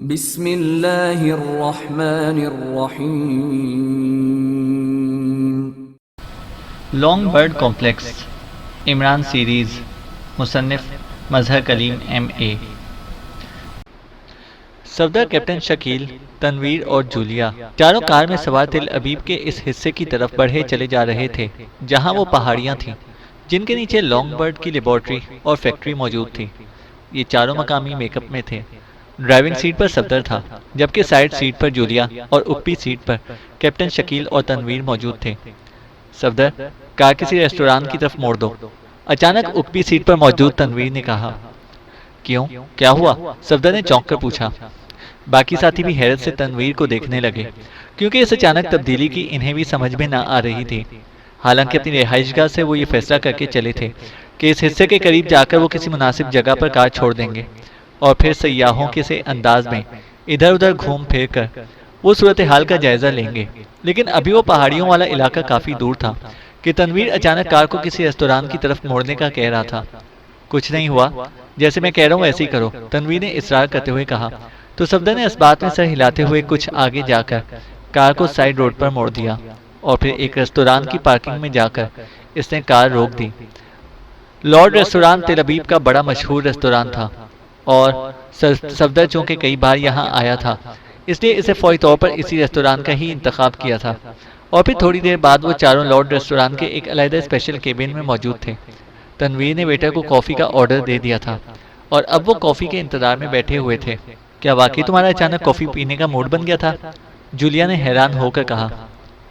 बिस्मिल्लाहिर्रहमानिर्रहीम। Long bird complex Imran series मुसन्निफ़ Mazhar Kaleem MA। Safdar, captain Shakeel, Tanveer और जूलिया चारों कार में सवार तिल अबीब के इस हिस्से की तरफ बढ़े चले जा रहे थे जहां वो पहाड़ियां थीं जिनके नीचे लॉन्ग बर्ड की लेबॉर्ट्री और फैक्ट्री मौजूद थी। ये चारों मकामी मेकअप में थे। ड्राइविंग सीट पर सफदर था, जबकि साइड सीट पर जूलिया और ऊपरी सीट पर कैप्टन शकील और तनवीर मौजूद थे। सफदर, कार किसी रेस्टोरेंट की तरफ मोड़ दो, अचानक ऊपरी सीट पर मौजूद तनवीर ने कहा। क्यों, क्या हुआ? सफदर ने चौंक कर पूछा। बाकी साथी भी हैरत से तनवीर को देखने लगे, क्योंकि इस अचानक तब्दीली की इन्हें भी समझ में न आ रही थी। हालांकि अपनी रिहाइशगाह से वो ये फैसला करके चले थे कि इस हिस्से के करीब जाकर वो किसी मुनासिब जगह पर कार छोड़ देंगे और फिर सयाहों के से अंदाज में इधर उधर घूम फिर कर वो सूरत हाल का जायजा लेंगे। लेकिन अभी वो पहाड़ियों वाला इलाका काफी दूर था कि तनवीर अचानक कार को किसी रेस्तोरां की तरफ मोड़ने का कह रहा था। कुछ नहीं हुआ, जैसे मैं कह रहा हूँ ऐसे ही करो, तनवीर ने इसरार करते हुए कहा। तो सफदर ने इस बात में सर हिलाते हुए कुछ आगे जाकर कार को साइड रोड पर मोड़ दिया और फिर एक रेस्तोरां की पार्किंग में जाकर इसने कार रोक दी। लॉर्ड रेस्टोरेंट तेल अबीब का बड़ा मशहूर रेस्तोरां था और सफदर चूंकि कई बार यहाँ आया था इसलिए इसे फौरी तौर पर इसी रेस्तोरां का ही इंतखाब किया था। और फिर थोड़ी देर बाद वो चारों लॉर्ड रेस्टोरेंट के एक अलग स्पेशल केबिन में मौजूद थे। तनवीर ने वेटर को कॉफ़ी का ऑर्डर दे दिया था और अब वो कॉफ़ी के इंतजार में बैठे हुए थे। क्या वाकई तुम्हारा अचानक कॉफ़ी पीने का मूड बन गया था? जूलिया ने हैरान होकर कहा।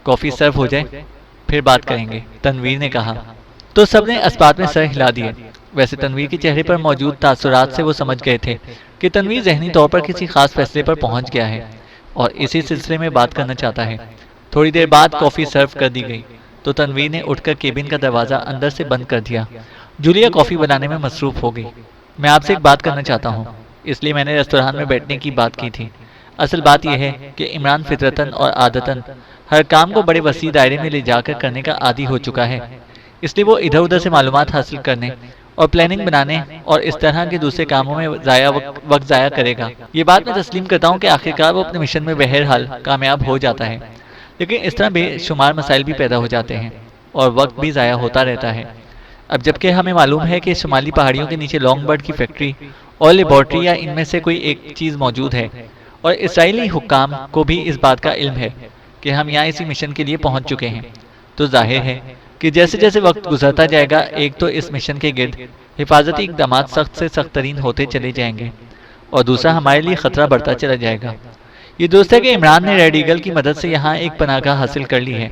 कॉफ़ी सर्व हो जाए फिर बात करेंगे, तनवीर ने कहा। तो सबने इस बात में सर हिला दिए। वैसे तनवीर के चेहरे पर मौजूद तासुरात से वो समझ गए थे कि तनवीर जहनी तौर पर किसी खास फैसले पर पहुंच गया है और इसी सिलसिले में बात करना चाहता है। थोड़ी देर बाद कॉफ़ी सर्व कर दी गई तो तनवीर ने उठकर केबिन का दरवाज़ा अंदर से बंद कर दिया। जूलिया कॉफ़ी बनाने में मसरूफ़ हो गई। मैं आपसे एक बात करना चाहता हूँ, इसलिए मैंने रेस्तोरां में बैठने की बात की थी। असल बात यह है कि इमरान फितरतन और आदतन हर काम को बड़े वसी दायरे में ले जाकर करने का आदी हो चुका है, इसलिए वो इधर उधर से मालूमात हासिल करने और प्लानिंग बनाने और इस तरह के दूसरे कामों में वक्त ज़ाया करेगा। ये बात मैं तस्लीम करता हूँ कि आखिरकार वो अपने मिशन में बहरहाल कामयाब हो जाता है, लेकिन इस तरह बेशुमार मसाइल भी पैदा हो जाते हैं और वक्त भी ज़ाया होता रहता है। अब जबकि हमें मालूम है कि शुमाली पहाड़ियों के नीचे लॉन्ग बर्ड की फैक्ट्री और लेबॉर्ट्री या इनमें से कोई एक चीज़ मौजूद है और इसराइली हुक्काम को भी इस बात का इल्म है कि हम यहाँ इसी मिशन के लिए पहुँच चुके हैं, तो जाहिर है कि जैसे जैसे वक्त गुजरता जाएगा एक तो इस मिशन के गिर्द हिफाजती इक़दामात सख्त से सख्त तरीन होते चले जाएंगे और दूसरा हमारे लिए ख़तरा बढ़ता चला जाएगा। ये दुरुस्त है कि इमरान ने रेड ईगल की मदद से यहाँ एक पनाहगाह हासिल कर ली है,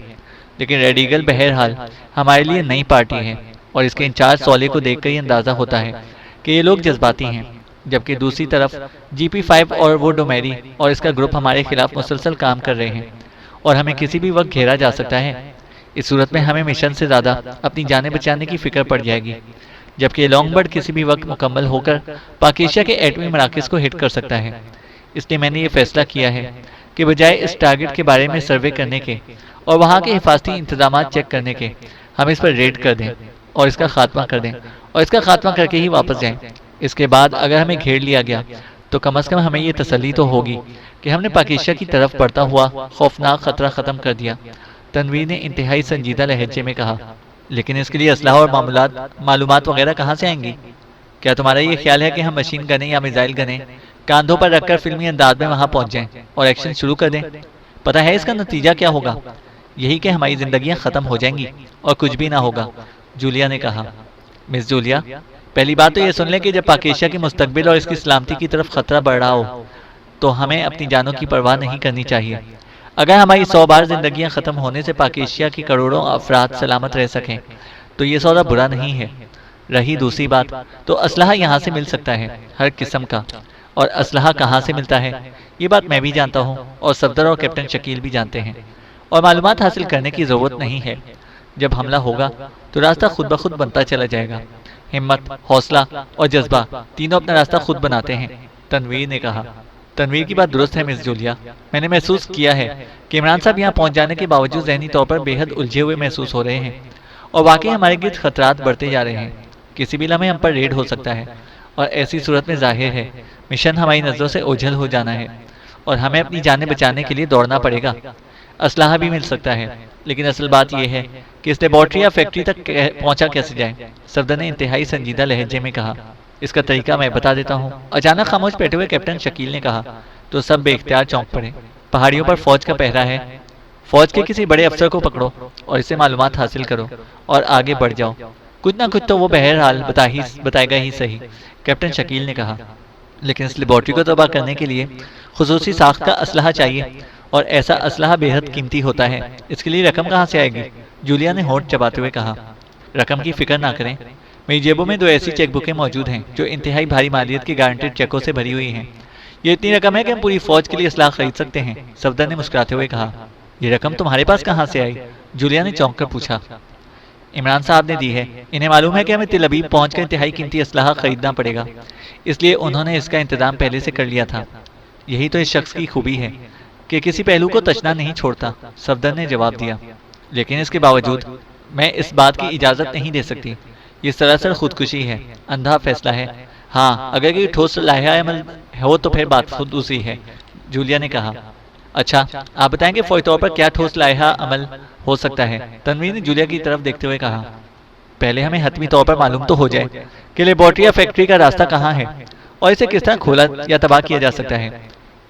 लेकिन रेड ईगल बहरहाल हमारे लिए नई पार्टी है और इसके इंचार्ज सौले को देखकर ही अंदाज़ा होता है कि ये लोग जज्बाती हैं, जबकि दूसरी तरफ GP5 और वो डोमेरी और इसका ग्रुप हमारे खिलाफ मुसलसल काम कर रहे हैं और हमें किसी भी वक्त घेरा जा सकता है। इस सूरत में हमें मिशन से ज़्यादा अपनी जानें बचाने की फ़िक्र पड़ जाएगी, जबकि लॉन्ग बर्ड किसी भी वक्त मुकम्मल होकर पाकिस्तान के एटमी मराकज़ को हिट कर सकता है। इसलिए मैंने ये फैसला किया है कि बजाय इस टारगेट के बारे में सर्वे करने के और वहाँ के हिफाजती इंतजाम चेक करने के हम इस पर रेड कर दें और इसका खात्मा कर दें और इसका खात्मा करके ही वापस जाएं। इसके बाद अगर हमें घेर लिया गया तो कम से कम हमें ये तसल्ली तो होगी कि हमने पाकिस्तान की तरफ बढ़ता हुआ खौफनाक खतरा ख़त्म कर दिया, तनवीर ने इंतहाई संजीदा लहजे में कहा। लेकिन इसके लिए असलाह और मालूमात वगैरह कहाँ से आएंगी? क्या तुम्हारा ये ख्याल है कि हम मशीन गने या मिसाइल गने कांधों पर रखकर फिल्मी अंदाज में वहाँ पहुँच जाएं और एक्शन शुरू कर दें? पता है इसका नतीजा क्या होगा? यही कि हमारी जिंदगियाँ ख़त्म हो जाएंगी और कुछ भी ना होगा, जूलिया ने कहा। मिस जूलिया, पहली बात तो ये सुन लें कि जब पाकिस्तान के मुस्तकबिल और इसकी सलामती की तरफ खतरा बढ़ रहा हो तो हमें अपनी जानों की परवाह नहीं करनी चाहिए। अगर हमारी 100 बार जिंदगियां ख़त्म होने से पाकिस्तान की करोड़ों अफराद सलामत रह सकें तो ये सौदा बुरा नहीं है। रही दूसरी बात, तो असलहा यहाँ से मिल सकता है, हर किस्म का, और असलहा कहाँ से मिलता है ये बात मैं भी जानता हूँ और सफदर और कैप्टन शकील भी जानते हैं और मालूमात हासिल करने की ज़रूरत नहीं है। जब हमला होगा तो रास्ता खुद ब खुद बनता चला जाएगा। हिम्मत, हौसला और जज्बा तीनों अपना रास्ता खुद बनाते हैं, तनवीर ने कहा। तनवीर की बात दुरुस्त है मिस जूलिया, मैंने महसूस किया है कि इमरान साहब यहाँ पहुँच जाने के बावजूद जहनी तौर पर बेहद उलझे हुए महसूस हो रहे हैं और वाकई हमारे गिर्द खतरात बढ़ते जा रहे हैं। किसी भी लम्हे हम पर रेड हो सकता है और ऐसी सूरत में जाहिर है मिशन हमारी नज़रों से ओझल हो जाना है और हमें अपनी जानें बचाने के लिए दौड़ना पड़ेगा। असलहा भी मिल सकता है, लेकिन असल बात यह है कि इस लेबॉर्ट्री या फैक्ट्री तक पहुंचा कैसे जाए। सफदर ने इंतहाई संजीदा लहजे में कहा। इसका तरीका मैं बता देता हूँ। अचानक खामोश बैठे हुए कैप्टन शकील ने कहा तो सब बेख्तियार चौंक पड़े। पहाड़ियों पर फौज का पहरा है। फौज के किसी बड़े अफसर को पकड़ो और इससे मालूमात हासिल करो और आगे बढ़ जाओ। कुछ ना कुछ तो वो बहरहाल बताएगा ही सही, कैप्टन शकील ने कहा। लेकिन इस लेबॉर्ट्री को तबाह करने के लिए खुसूसी साख्त का असलहा चाहिए और ऐसा असलहा बेहद कीमती होता है। इसके लिए रकम कहाँ से आएगी? जूलिया ने होंठ चबाते हुए कहा। रकम की फिक्र ना करें, मेरी जेबों में 2 ऐसी चेकबुकें मौजूद हैं जो इंतहाई भारी मालियत की गारंटेड चेकों से भरी हुई हैं। ये इतनी रकम है कि हम पूरी फौज के लिए असलाह खरीद सकते हैं, सफदर ने मुस्कुराते हुए कहा। ये रकम तुम्हारे पास कहाँ से आई? जूलिया ने चौंक कर पूछा। इमरान साहब ने दी है। इन्हें मालूम है कि हमें तिल अबीब पहुंचकर इंतहाई कीमती असलाहा खरीदना पड़ेगा, इसलिए उन्होंने इसका इंतजाम पहले से कर लिया था। यही तो इस शख्स की खूबी है कि किसी पहलू को तचना नहीं छोड़ता, सफदर ने जवाब दिया। लेकिन इसके बावजूद मैं इस बात की इजाज़त नहीं दे सकती। ये सरासर खुदकुशी है, अंधा फैसला है। हाँ, अगर कोई ठोस लाया अमल हो तो फिर बात खुद उसी है, जूलिया ने कहा। अच्छा, आप बताएंगे फौरी तौर पर क्या ठोस लाया अमल हो सकता है? तनवीर ने जूलिया की तरफ देखते हुए कहा। पहले हमें हतमी तौर पर मालूम तो हो जाए कि लेबॉर्ट्री या फैक्ट्री का रास्ता कहाँ है और इसे किस तरह खोला या तबाह किया जा सकता है,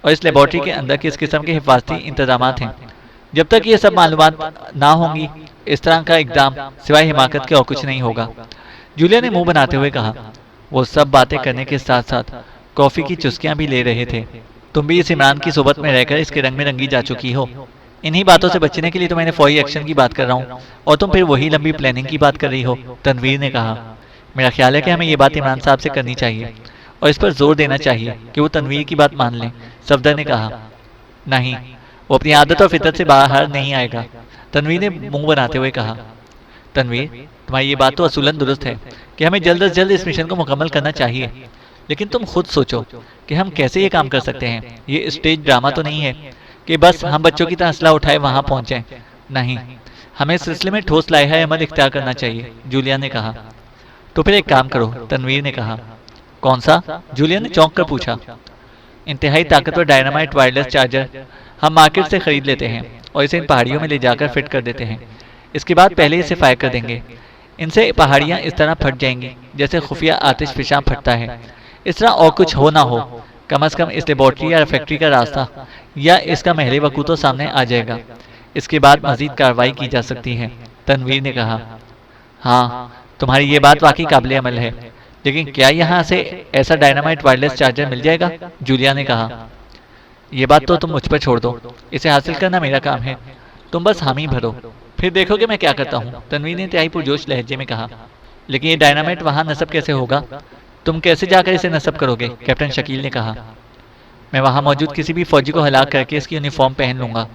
और इस लेबॉर्ट्री के अंदर किस किस्म के हिफाजती इंतजाम हैं। जब तक ये सब मालूमात ना होंगी, इस तरह का इकदाम सिवाय हिमाकत के और कुछ नहीं होगा, जूलिया ने मुंह बनाते हुए कहा। वो सब बातें करने के साथ साथ कॉफ़ी की चुस्कियां भी ले रहे थे। तुम भी इस इमरान की सोबत में रहकर इसके रंग में रंगी जा चुकी हो। इन्हीं बातों से बचने के लिए तो मैंने फौरी एक्शन की बात कर रहा हूँ और तुम फिर वही लंबी प्लानिंग की बात कर रही हो, तनवीर ने कहा। मेरा ख्याल है कि हमें ये बात इमरान साहब से करनी चाहिए और इस पर जोर देना चाहिए कि वो तनवीर की बात मान लें, सफदर ने कहा। नहीं, वो अपनी आदत और फितरत से बाहर नहीं आएगा, तनवीर ने मुंह बनाते हुए कहा। तनवीर, तुम्हारी ये बात तो असूलन दुरुस्त है कि हमें जल्द अज जल्द इस मिशन को मुकम्मल करना चाहिए, लेकिन तुम खुद सोचो कि हम कैसे ये काम कर सकते हैं। ये स्टेज ड्रामा तो नहीं है कि बस हम बच्चों की तरह असला उठाए वहां पहुंचे। नहीं, हमें इस सिलसिले में ठोस लाया अमल इख्तियार करना चाहिए, जूलिया ने कहा। तो फिर एक काम करो, तनवीर ने कहा। कौन सा? जूलिया ने चौंक कर पूछा। इंतहाई ताकतवर डायनामाइट वायरलेस चार्जर हम मार्केट से खरीद लेते हैं और इसे इन पहाड़ियों में ले जाकर फिट कर देते हैं। इसके बाद पहले इसे फायर कर देंगे। इनसे पहाड़ियाँ इस तरह फट जाएंगी जैसे खुफिया आतिश फिशां फटता है। इस तरह और कुछ हो ना हो, कम अज़ कम इस लेबॉर्ट्री या फैक्ट्री का रास्ता या इसका महल वकूत तो सामने आ जाएगा। इसके बाद मजीद कार्रवाई की जा सकती है, तनवीर ने कहा। हाँ, तुम्हारी ये बात वाकई काबिल अमल है, लेकिन क्या यहाँ से ऐसा डायनामाइट वायरलेस चार्जर मिल जाएगा? जूलिया ने कहा। ये बात तो तुम मुझ पर छोड़ दो, इसे हासिल करना मेरा काम है। तुम बस हामी भरो, फिर देखोगे मैं क्या करता हूँ, तनवीर ने इंतहाई पुरजोश लहजे में कहा। लेकिन ये डायनामाइट वहाँ नस्ब कैसे होगा? तुम कैसे जाकर इसे नस्ब करोगे? कैप्टन शकील ने कहा। मैं वहाँ मौजूद किसी भी फौजी को हलाक करके इसकी यूनिफॉर्म पहन लूंगा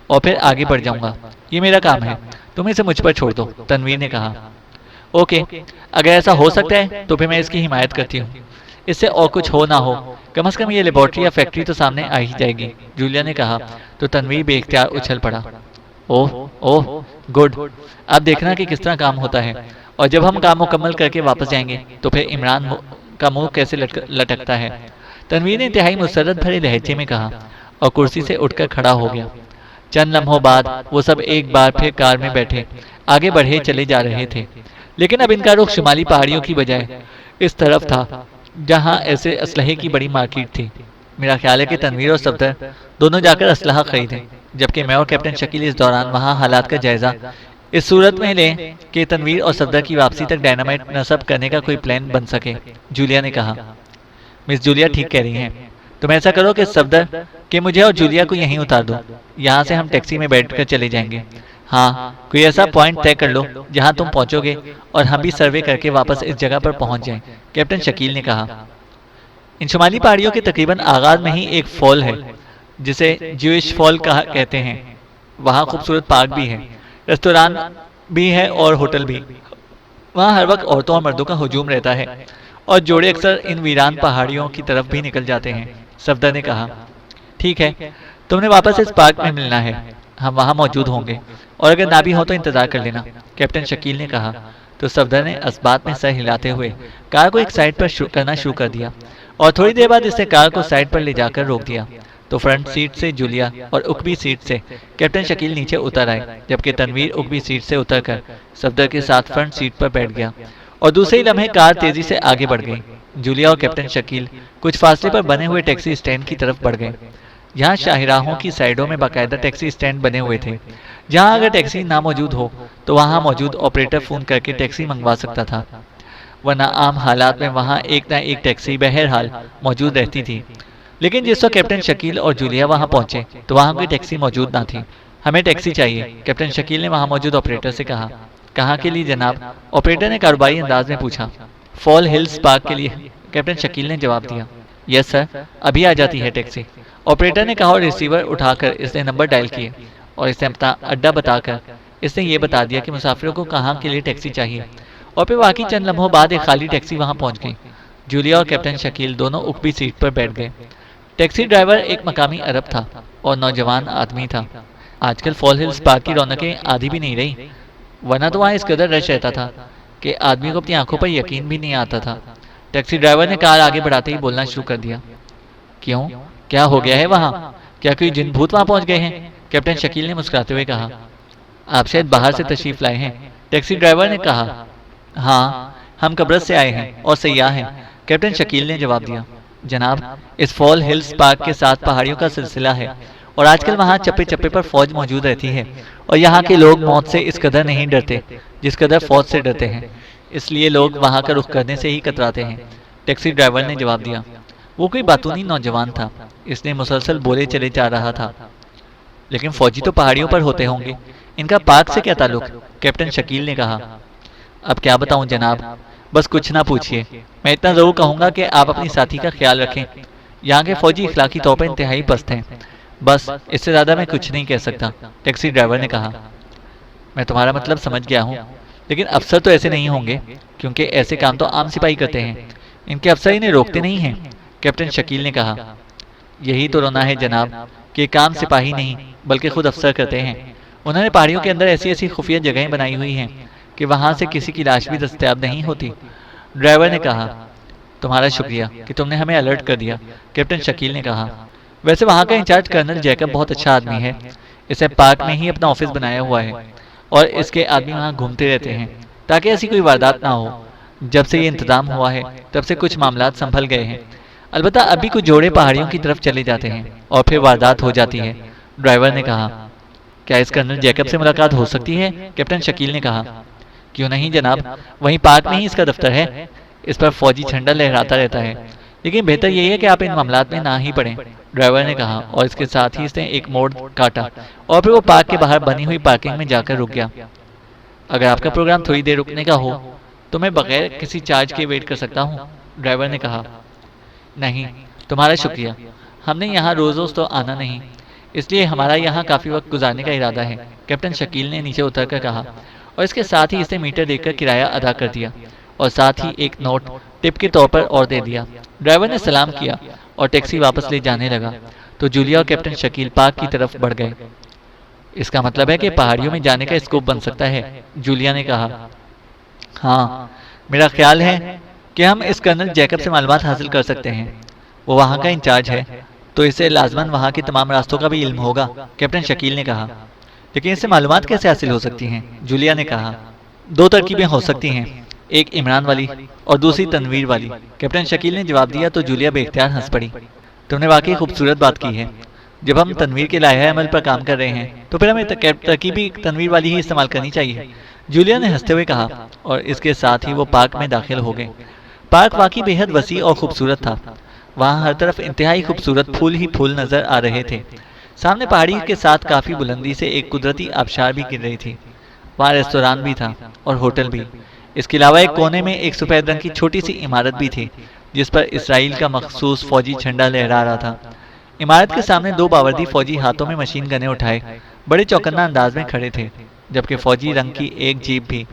और फिर आगे बढ़ जाऊंगा। ये मेरा काम है, तुम इसे मुझ पर छोड़ दो, तनवीर ने कहा। ओके, अगर ऐसा हो सकता है तो फिर मैं इसकी हिमायत करती हूँ। इससे और कुछ हो ना हो, कम से कम ये लेबॉर्ट्री या फैक्ट्री तो सामने आ ही जाएगी, जूलिया ने कहा। तो तनवीर बेख्तियार उछल पड़ा। ओह ओह, गुड। अब देखना कि किस तरह काम होता है, और जब हम काम मुकम्मल करके वापस जाएंगे तो फिर इमरान का मुंह कैसे लटकता है, तनवीर ने इंतहाई मुसरत भरे लहजे में कहा और कुर्सी से उठकर खड़ा हो गया। चंद लम्हों बाद वो सब एक बार फिर कार में बैठे आगे बढ़े चले जा रहे थे, लेकिन अब इनका रुख शुमाली पहाड़ियों की बजाय इस तरफ था जहाँ ऐसे असलहे की बड़ी मार्केट थी। मेरा ख्याल है कि तनवीर और सफदर दोनों जाकर असलहा खरीदें, जबकि मैं और कैप्टन शकील इस दौरान वहाँ हालात का जायजा इस सूरत में लें कि तनवीर और सफदर की वापसी तक डायनामाइट नस्ब करने का कोई प्लान बन सके, जूलिया ने कहा। मिस जूलिया ठीक कह रही हैं। तुम ऐसा करो कि सफदर कि मुझे और जूलिया को यहीं उतार दो, यहाँ से हम टैक्सी में बैठकर चले जाएंगे। हाँ, कोई ऐसा पॉइंट तय कर लो जहाँ तुम पहुँचोगे और हम भी सर्वे करके वापस इस जगह पर पहुँच जाएं, कैप्टन शकील ने कहा। इन शुमाली पहाड़ियों के तकरीबन आगाज में ही एक फॉल है जिसे ज्यूइश फॉल कहते हैं। वहाँ खूबसूरत पार्क भी है, रेस्तोरां भी है और होटल भी। वहाँ हर वक्त औरतों और मर्दों का हुजूम रहता है और जोड़े अक्सर इन वीरान पहाड़ियों की तरफ भी निकल जाते हैं, सफदर ने कहा। ठीक है, तुमने वापस इस पार्क में मिलना है, हम वहाँ मौजूद होंगे और अगर ना भी हो तो इंतजार कर लेना, कैप्टन शकील ने कहा। तो सफदर ने इस बात में सर हिलाते हुए कार को एक साइड पर करना शुरू कर दिया और थोड़ी देर बाद इसने कार को साइड पर ले जाकर रोक दिया। तो फ्रंट सीट से जूलिया और उकबी सीट से कैप्टन शकील नीचे उतर आए, जबकि तनवीर उकबी सीट से उतरकर सफदर के साथ फ्रंट सीट पर बैठ गया और दूसरे ही लम्हे कार तेजी से आगे बढ़ गई। जूलिया और कैप्टन शकील कुछ फासले पर बने हुए टैक्सी स्टैंड की तरफ बढ़ गए। यहाँ शाहराहों की साइडों में बाकायदा टैक्सी स्टैंड बने हुए थे, जहाँ अगर टैक्सी ना मौजूद हो तो वहाँ मौजूद ऑपरेटर फ़ोन करके टैक्सी मंगवा सकता था, वरना आम हालात में वहाँ एक ना एक टैक्सी बहरहाल मौजूद रहती थी। लेकिन जिस वक्त कैप्टन शकील और जूलिया वहाँ पहुँचे तो वहाँ कोई टैक्सी मौजूद ना थी। हमें टैक्सी चाहिए, कैप्टन शकील ने वहाँ मौजूद ऑपरेटर से कहा। कहाँ के लिए जनाब? ऑपरेटर ने कारोबारी अंदाज में पूछा। फॉल हिल्स पार्क के लिए, कैप्टन शकील ने जवाब दिया। यस सर, अभी आ जाती है टैक्सी, ऑपरेटर ने कहा और रिसीवर उठाकर इसने नंबर डायल किए और इसने अपना अड्डा बताकर इसने ये बता दिया कि मुसाफिरों को कहाँ के लिए टैक्सी चाहिए। और फिर वाकई चंद लम्हों बाद एक खाली टैक्सी वहाँ पहुँच गई। जूलिया और कैप्टन शकील दोनों उकबी सीट पर बैठ गए। टैक्सी ड्राइवर एक मकामी अरब था और नौजवान आदमी था। आजकल फॉल हिल्स पार्क की रौनकें आधी भी नहीं रही, वरना तो वहाँ इस कदर रश रहता था कि आदमी को अपनी आंखों पर यकीन भी नहीं आता था। टैक्सी ड्राइवर ने कार आगे बढ़ाते ही बोलना शुरू कर दिया। क्यों, क्या हो गया है वहाँ? क्या कोई जिन भूत वहाँ पहुँच गए हैं? कैप्टन शकील ने मुस्कुराते हुए कहा। आप शायद बाहर से तशरीफ लाए हैं, टैक्सी ड्राइवर ने कहा। हाँ, हम कब्रस से आए हैं और सयाह हैं, कैप्टन शकील ने जवाब दिया। जनाब, इस फॉल हिल्स पार्क के साथ पहाड़ियों का सिलसिला है और आजकल वहाँ चप्पे चप्पे पर फौज मौजूद रहती है और यहाँ के लोग मौत से इस कदर नहीं डरते जिस कदर फौज से डरते हैं, इसलिए लोग वहाँ का रुख करने से ही कतराते हैं, टैक्सी ड्राइवर ने जवाब दिया। वो कोई बातूनी नौजवान था, इसने मुसलसल बोले चले जा रहा था। लेकिन फौजी तो पहाड़ियों पर होते होंगे, इनका पार्क से क्या ताल्लुक? कैप्टन शकील ने कहा। अब क्या बताऊं जनाब, बस कुछ ना पूछिए। मैं इतना ज़रूर कहूँगा कि आप अपनी साथी का ख्याल रखें। यहाँ के फौजी इखलाकी तौर पर इंतहाई पस्त हैं, बस इससे ज़्यादा मैं कुछ नहीं कह सकता, टैक्सी ड्राइवर ने कहा। मैं तुम्हारा मतलब समझ गया हूँ, लेकिन अफसर तो ऐसे नहीं होंगे, क्योंकि ऐसे काम तो आम सिपाही करते हैं, इनके अफसर इन्हें रोकते नहीं हैं, कैप्टन शकील ने कहा। यही तो रोना है जनाब कि काम सिपाही नहीं बल्कि खुद अफसर करते हैं। उन्होंने पहाड़ियों के अंदर ऐसी ऐसी खुफिया जगहें बनाई हुई हैं कि वहाँ से किसी की लाश भी दस्तयाब नहीं होती, ड्राइवर ने कहा। तुम्हारा शुक्रिया कि तुमने हमें अलर्ट कर दिया, कैप्टन शकील ने कहा। वैसे वहाँ का इंचार्ज कर्नल जैकब बहुत अच्छा आदमी है, इसने पार्क में ही अपना ऑफिस बनाया हुआ है और इसके आदमी वहाँ घूमते रहते हैं ताकि ऐसी कोई वारदात ना हो। जब से ये इंतजाम हुआ है तब से कुछ मामलात संभल गए हैं, अलबत्ता अभी कुछ जोड़े पहाड़ियों की तरफ चले जाते हैं और फिर वारदात हो जाती है, ड्राइवर ने कहा। क्या इस कर्नल जैकब से मुलाकात हो सकती है? कैप्टन शकील ने कहा। क्यों नहीं जनाब, वहीं पार्क में ही इसका दफ्तर है, इस पर फौजी झंडा लहराता रहता है, लेकिन बेहतर यही है कि आप इन मामलात में ना ही पड़ें, ड्राइवर ने कहा और इसके साथ ही इसने एक मोड़ काटा और फिर वो पार्क के बाहर बनी हुई पार्किंग में जाकर रुक गया। अगर आपका प्रोग्राम थोड़ी देर रुकने का हो तो मैं बगैर किसी चार्ज के वेट कर सकता हूँ, ड्राइवर ने कहा। नहीं, तुम्हारा शुक्रिया, हमने यहाँ रोज़ रोज़ तो आना नहीं, इसलिए हमारा यहाँ काफ़ी वक्त गुजारने का इरादा है, कैप्टन शकील ने नीचे उतर कर कहा और इसके साथ ही इसने मीटर देखकर किराया अदा कर दिया और साथ ही एक नोट टिप के तौर पर और दे दिया। ड्राइवर ने सलाम किया और टैक्सी वापस ले जाने लगा तो जूलिया और कैप्टन शकील पार्क की तरफ बढ़ गए। इसका मतलब है कि पहाड़ियों में जाने का स्कोप बन सकता है, जूलिया ने कहा। हाँ, मेरा ख्याल है कि हम इस कर्नल जैकब से मालूमात हासिल कर सकते हैं, वो वहाँ का इंचार्ज है तो इसे लाजमन वहाँ के तमाम रास्तों का भी इल्म होगा, कैप्टन शकील ने कहा। लेकिन इससे मालूमात कैसे हासिल हो सकती हैं? जूलिया ने कहा। दो तरकीबें हो सकती हैं, एक इमरान वाली और दूसरी तनवीर वाली, कैप्टन शकील ने जवाब दिया तो जूलिया बेख्तियार हंस पड़ी। तुमने वाकई खूबसूरत बात की है, जब हम तनवीर के लाया अमल पर काम कर रहे हैं तो फिर हमें तरकीबी तनवीर वाली ही इस्तेमाल करनी चाहिए, जूलिया ने हंसते हुए कहा और इसके साथ ही वो पार्क में दाखिल हो गए। पार्क वाकई बेहद वसी और खूबसूरत था, वहाँ हर तरफ इंतहाई खूबसूरत फूल ही फूल नजर आ रहे थे। सामने पहाड़ी के साथ काफ़ी बुलंदी से एक कुदरती आबशार भी गिर रही थी, वहाँ रेस्तोरां भी था और होटल भी। इसके अलावा एक कोने में एक सफ़ेद रंग की छोटी सी इमारत भी थी जिस पर इसराइल का मखसूस फौजी झंडा लहरा रहा था। इमारत के सामने दो बावर्दी फौजी हाथों में मशीन गनें उठाए बड़े चौकन्ना अंदाज में खड़े थे, जबकि फौजी रंग की एक जीप भी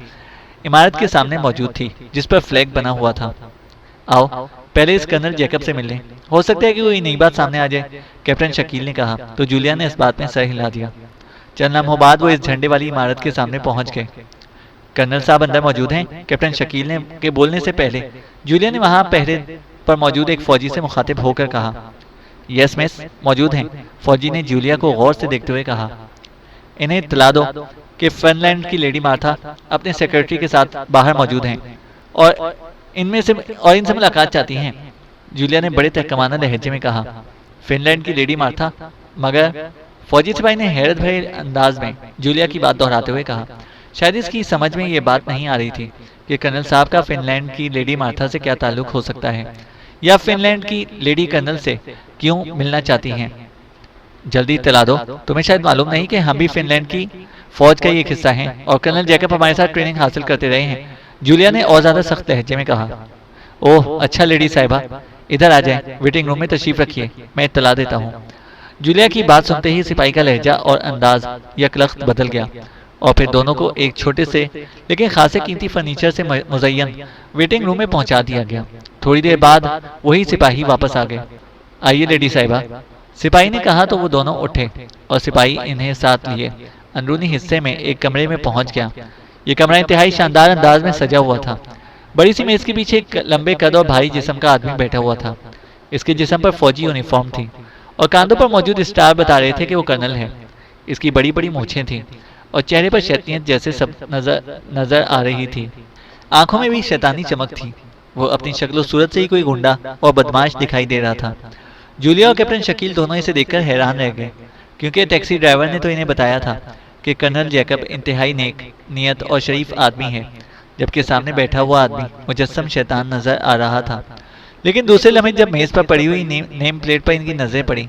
इमारत के सामने मौजूद थी जिस पर फ्लैग बना हुआ था। आओ पहले इस कर्नल जैकब से मिल लें, हो सकता है कि कोई नई बात सामने आ जाए, कैप्टन शकील ने कहा तो जूलिया ने इस बात में सर हिला दिया। चंद लम्हों बाद वो इस झंडे वाली इमारत के सामने पहुंच गए। कर्नल साहब अंदर मौजूद हैं? कैप्टन शकील ने के बोलने से पहले जूलिया ने वहां पहरे पर मौजूद एक फौजी से मुखातिब होकर कहा। यस मिस, मौजूद हैं, फौजी ने जूलिया को गौर से देखते हुए कहा। इन्हें इत्तला दो कि फिनलैंड की लेडी मार्था अपने सेक्रेटरी के साथ बाहर मौजूद हैं और इनसे मुलाकात चाहती हैं। जूलिया ने बड़े तहकमाना लहजे में कहा। फिनलैंड की लेडी मार्था? मगर फौजी सिपाही ने हैरत भरे अंदाज में जूलिया की बात दोहराते हुए कहा। शायद इसकी समझ में ये बात नहीं आ रही थी कि कर्नल साहब का फिनलैंड की लेडी मार्था से क्या ताल्लुक हो सकता है, या फिनलैंड की लेडी कर्नल से क्यों मिलना चाहती हैं। जल्दी इत्तला दो, तुम्हें शायद मालूम नहीं कि हम भी फिनलैंड की फौज का ही एक हिस्सा हैं और कर्नल जैकब हमारे साथ ट्रेनिंग हासिल करते रहे हैं। जूलिया ने और ज्यादा सख्त लहजे में कहा। ओह अच्छा लेडी साहिबा, इधर आ जाएं, वेटिंग रूम में तशरीफ रखिए, मैं इत्तला देता हूँ। जूलिया की बात सुनते ही सिपाही का लहजा और अंदाज यकलख्त बदल गया और फिर दोनों को एक छोटे से लेकिन खासे कीमती फर्नीचर से मुज़य्यन वेटिंग रूम में पहुंचा दिया गया। थोड़ी देर बाद वही सिपाही वापस आ गए। आइए लेडी साहिबा, सिपाही ने कहा तो वो दोनों उठे और सिपाही इन्हें साथ लिए अंदरूनी हिस्से में एक कमरे में पहुंच गया। ये कमरा इंतहाई शानदार अंदाज में सजा हुआ था। बड़ी सी मेज के पीछे एक लंबे कद और भारी जिस्म का आदमी बैठा हुआ था। इसके जिस्म पर फौजी यूनिफॉर्म थी और कांधों पर मौजूद स्टार बता रहे थे कि वो कर्नल है। इसकी बड़ी बड़ी मूछें थीं और चेहरे पर शैतानियत जैसे सब नजर आ रही थी। आंखों में भी शैतानी चमक थी। वो अपनी शक्ल सूरत से ही कोई गुंडा और बदमाश दिखाई दे रहा था। जूलिया और कैप्टन शकील दोनों इसे देखकर हैरान रह गए, क्योंकि टैक्सी ड्राइवर ने तो इन्हें बताया था कि कर्नल जैकब इंतहाई नेक नियत और शरीफ आदमी है, जबकि सामने बैठा हुआ आदमी मुजस्सम शैतान नजर आ रहा था। लेकिन दूसरे लम्हे जब मेज पर पड़ी हुई नेम प्लेट पर इनकी नजरें पड़ी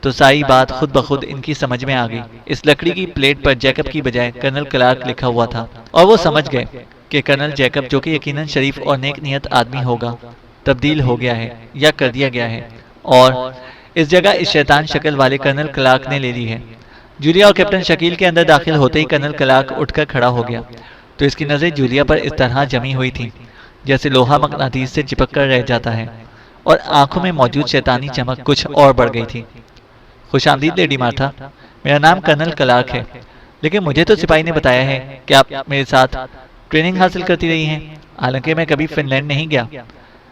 तो सारी बात खुद ब खुद इनकी समझ में आ गई। इस लकड़ी की प्लेट पर जैकब की बजाय कर्नल क्लार्क लिखा हुआ था और वो समझ गए कि कर्नल जैकब, जो कि यकीनन शरीफ और नेक नियत आदमी होगा, तब्दील हो गया है या कर दिया गया है और इस जगह इस शैतान शक्ल वाले कर्नल क्लार्क ने ले ली है। जूलिया और कैप्टन शकील के अंदर दाखिल होते ही कर्नल क्लार्क उठकर खड़ा हो गया तो इसकी नजरें जूलिया पर इस तरह जमी हुई थी जैसे लोहा मकनातीस से चिपक कर रह जाता है, और आंखों में मौजूद शैतानी चमक कुछ और बढ़ गई थी। खुशामदीद लेडी मार्था, मेरा नाम कर्नल क्लार्क है, लेकिन मुझे तो सिपाही ने बताया है कि आप मेरे साथ ट्रेनिंग हासिल करती रही हैं। हालांकि मैं कभी फिनलैंड नहीं गया।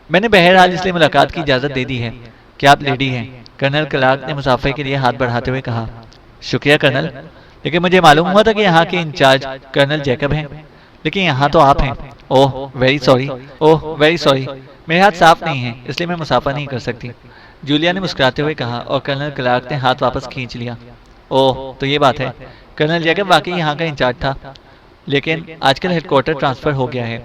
मैंने बहरहाल इसलिए मुलाकात की इजाज़त दे दी है कि आप लेडी हैं। कर्नल क्लार्क ने मुसाफिर के लिए हाथ बढ़ाते हुए कहा। शुक्रिया कर्नल, लेकिन मुझे मालूम हुआ था कि यहाँ के इंचार्ज कर्नल जैकब हैं, लेकिन यहाँ तो आप हैं। Oh very sorry, oh very sorry, मेरे हाथ साफ नहीं हैं, इसलिए मैं मुसाफा नहीं कर सकती, जूलिया ने मुस्कुराते हुए कहा और कर्नल क्लार्क ने हाथ वापस खींच लिया। ओह तो ये बात है, कर्नल जैकब वाकई यहाँ का इंचार्ज था, लेकिन आजकल हेडक्वार्टर ट्रांसफ़र हो गया है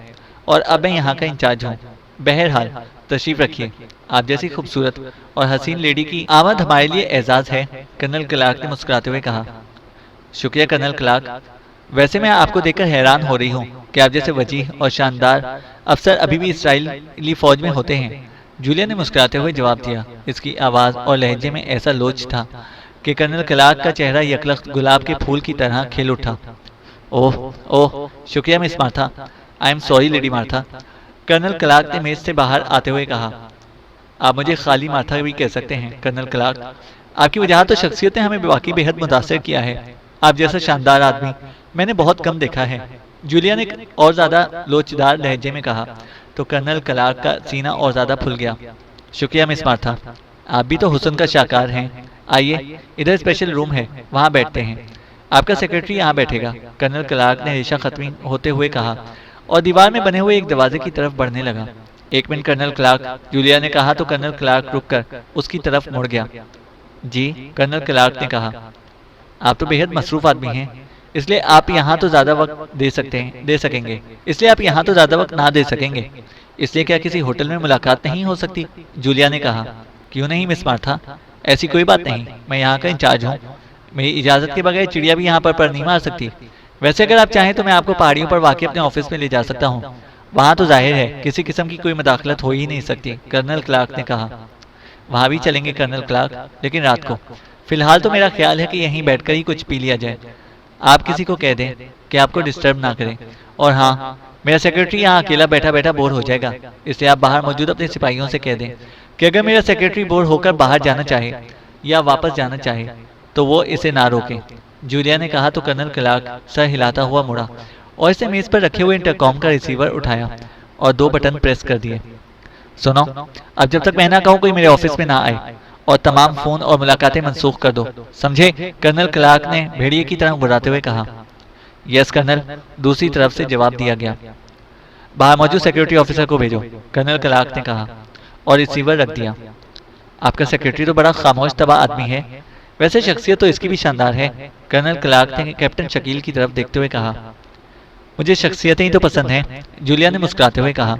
और अब मैं यहाँ का इंचार्ज हूँ। बहरहाल तशरीफ रखिए, आप जैसी खूबसूरत और हसीन लेडी की आमद हमारे लिए एजाज़ है, कर्नल क्लार्क ने मुस्कुराते हुए कहा। शुक्रिया कर्नल क्लार्क, वैसे मैं आपको देखकर हैरान हो रही हूँ कि आप जैसे वजीह और शानदार अफसर अभी भी इसराइली फौज में होते हैं, जूलिया ने मुस्कुराते हुए जवाब दिया। इसकी आवाज़ और लहजे में ऐसा लोच था कि कर्नल क्लार्क का चेहरा यकलख्त गुलाब के फूल की तरह खिल उठा। ओह ओह, शुक्रिया miss Martha, I am sorry lady Martha, colonel Clarke ने मेज से बाहर आते हुए कहा। आप मुझे खाली मार्था भी कह सकते हैं कर्नल क्लार्क, आपकी वजह तो शख्सियत ने हमें वाकई बेहद मुतासर किया है। आप जैसा शानदार आदमी मैंने बहुत कम देखा है, जूलिया ने और ज़्यादा लोचदार लहजे में कहा तो कर्नल क्लार्क का सीना और ज़्यादा फुल गया। शुक्रिया मिस मार्था, आप भी तो हुस्न का शाकार हैं। आइए, इधर स्पेशल रूम है, वहाँ बैठते हैं, आपका सेक्रेटरी यहाँ बैठेगा, कर्नल क्लार्क ने रेशा खत्म होते हुए कहा और दीवार में बने हुए एक दरवाजे की तरफ बढ़ने लगा। एक मिनट कर्नल क्लार्क, जूलिया ने कहा तो कर्नल क्लार्क रुककर उसकी तरफ मुड़ गया। जी, कर्नल क्लार्क ने कहा, आप तो बेहद मसरूफ आदमी हैं, इसलिए आप यहाँ तो ज़्यादा वक्त दे सकेंगे, इसलिए आप यहाँ तो ज़्यादा वक्त ना दे सकेंगे, इसलिए क्या किसी होटल में मुलाकात नहीं हो सकती? जूलिया ने कहा। क्यों नहीं मिस मार्था, ऐसी कोई बात नहीं, मैं यहाँ का इंचार्ज हूँ, मेरी इजाज़त के बगैर चिड़िया भी यहाँ पर नहीं मार सकती। वैसे अगर आप चाहें तो मैं आपको पहाड़ियों पर वाकई अपने ऑफिस में ले जा सकता हूँ, वहाँ तो जाहिर है किसी किस्म की कोई मुदाखलत हो ही नहीं सकती, कर्नल क्लार्क ने कहा। वहाँ भी चलेंगे कर्नल क्लार्क, लेकिन रात को। फिलहाल तो मेरा ख्याल है कि यहीं बैठकर ही कुछ पी लिया जाए। आप किसी को कह दें कि आपको डिस्टर्ब ना करें, और हाँ, मेरा सेक्रेटरी यहाँ अकेला बैठा बैठा बोर हो जाएगा, इसलिए आप बाहर मौजूद अपने सिपाहियों से कह दें कि अगर मेरा सेक्रेटरी बोर होकर बाहर जाना चाहे या वापस जाना चाहे तो वो इसे ना रोकें। जूलिया ने कहा तो कर्नल क्लार्क सर हिलाता हुआ मुड़ा और इसे मेज पर रखे हुए इंटरकॉम का रिसीवर उठाया और 2 बटन प्रेस कर दिए। सुनो, अब जब तक मैं ना कहूँ कोई मेरे ऑफिस में ना आए, और तमाम फोन और मुलाकातें मंसूख कर दो, समझे? कर्नल क्लार्क ने भेड़िए की तरह बुलाते हुए कहा। यस कर्नल, दूसरी तरफ से जवाब दिया गया। बाहर मौजूद सिक्योरिटी ऑफिसर को भेजो, कर्नल क्लार्क ने कहा और रिसीवर रख दिया। आपका सेक्रेटरी तो बड़ा खामोश तबा आदमी है, वैसे शख्सियत तो इसकी भी शानदार है, कर्नल क्लार्क ने कैप्टन शकील की तरफ देखते हुए कहा। मुझे शख्सियतें ही तो पसंद हैं, जूलिया ने मुस्कुराते हुए कहा,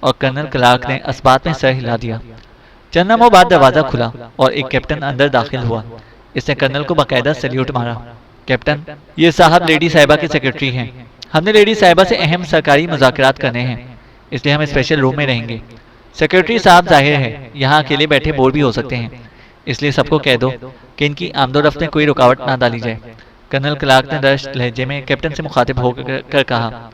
और कर्नल क्लार्क ने इस बात में सर हिला दिया। चंद लम्हों बाद दरवाजा खुला और एक कैप्टन अंदर दाखिल हुआ। इसने कर्नल को बाकायदा सैल्यूट मारा। कैप्टन, ये साहब लेडी साहिबा के सेक्रेटरी हैं। हमने लेडी साहिबा से अहम सरकारी मुज़ाकरात करने हैं, इसलिए हम स्पेशल रूम में रहेंगे। सेक्रेटरी साहब जाहिर है यहाँ अकेले बैठे बोर भी हो सकते हैं, इसलिए सबको कह दो कि इनकी आमदोरफ्त में कोई रुकावट ना डाली जाए। कर्नल क्लार्क ने दर्ज लहजे में कैप्टन से मुखातिब होकर कहा।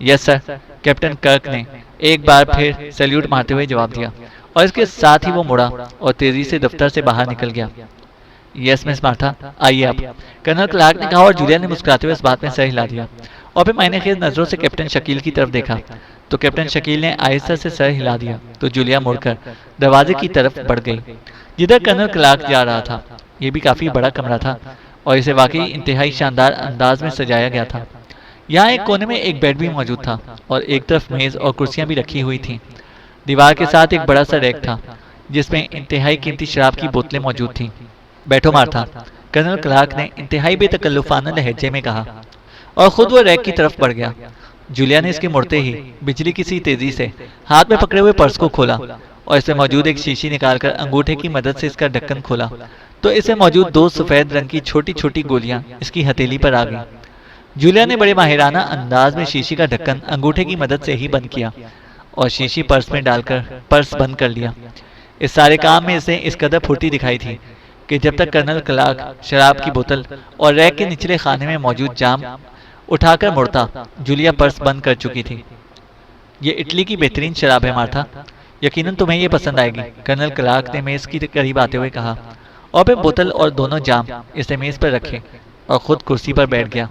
यस सर, कैप्टन कर्क ने एक बार फिर सैल्यूट मारते हुए जवाब दिया, और इसके साथ ही वो मुड़ा और तेजी से दफ्तर से बाहर निकल गया। यस मिस मार्था, आइए आप, कर्नल क्लार्क ने कहा, और जूलिया ने मुस्कुराते हुए इस बात में सर हिला दिया और फिर मायने खेज नजरों से कैप्टन शकील की तरफ देखा तो कैप्टन शकील ने आहिस्ता से सर हिला दिया तो जूलिया मुड़कर दरवाजे की तरफ बढ़ गई जिधर कर्नल क्लार्क जा रहा था। यह भी काफी बड़ा कमरा था और इसे वाकई इंतहाई शानदार अंदाज में सजाया गया था। यहाँ एक कोने में एक बेड भी मौजूद था और एक तरफ मेज और कुर्सियां भी रखी हुई थीं। दीवार के साथ एक बड़ा सा रैक था जिसमें इंतहाई कीमती शराब की बोतलें मौजूद थीं। बैठो मार्था, कर्नल क्लार्क ने इंतहाई बेतकल्लुफाना लहजे में कहा और खुद वो रैक की तरफ बढ़ गया। जूलिया ने इसके मुड़ते ही बिजली की सी तेजी से हाथ में पकड़े हुए पर्स को खोला और इसमें मौजूद एक शीशी निकालकर अंगूठे की मदद से इसका ढक्कन खोला तो इसमें मौजूद 2 सफेद रंग की छोटी छोटी गोलियां इसकी हथेली पर आ गई। जूलिया ने बड़े माहिराना अंदाज में शीशी का ढक्कन अंगूठे की मदद से ही बंद किया और शीशी पर्स में डालकर पर्स बंद कर लिया। इस सारे काम में इसे इस कदर फुर्ती दिखाई थी कि जब तक कर्नल क्लार्क शराब की बोतल और रैक के निचले खाने में मौजूद जाम उठाकर मुड़ता, जूलिया पर्स बंद कर चुकी थी। ये इटली की बेहतरीन शराब है मार्था, यकीनन तुम्हें ये पसंद आएगी, कर्नल क्लार्क ने मेज की करीब आते हुए कहा और फिर बोतल और दोनों जाम इसे मेज पर रखे और खुद कुर्सी पर बैठ गया।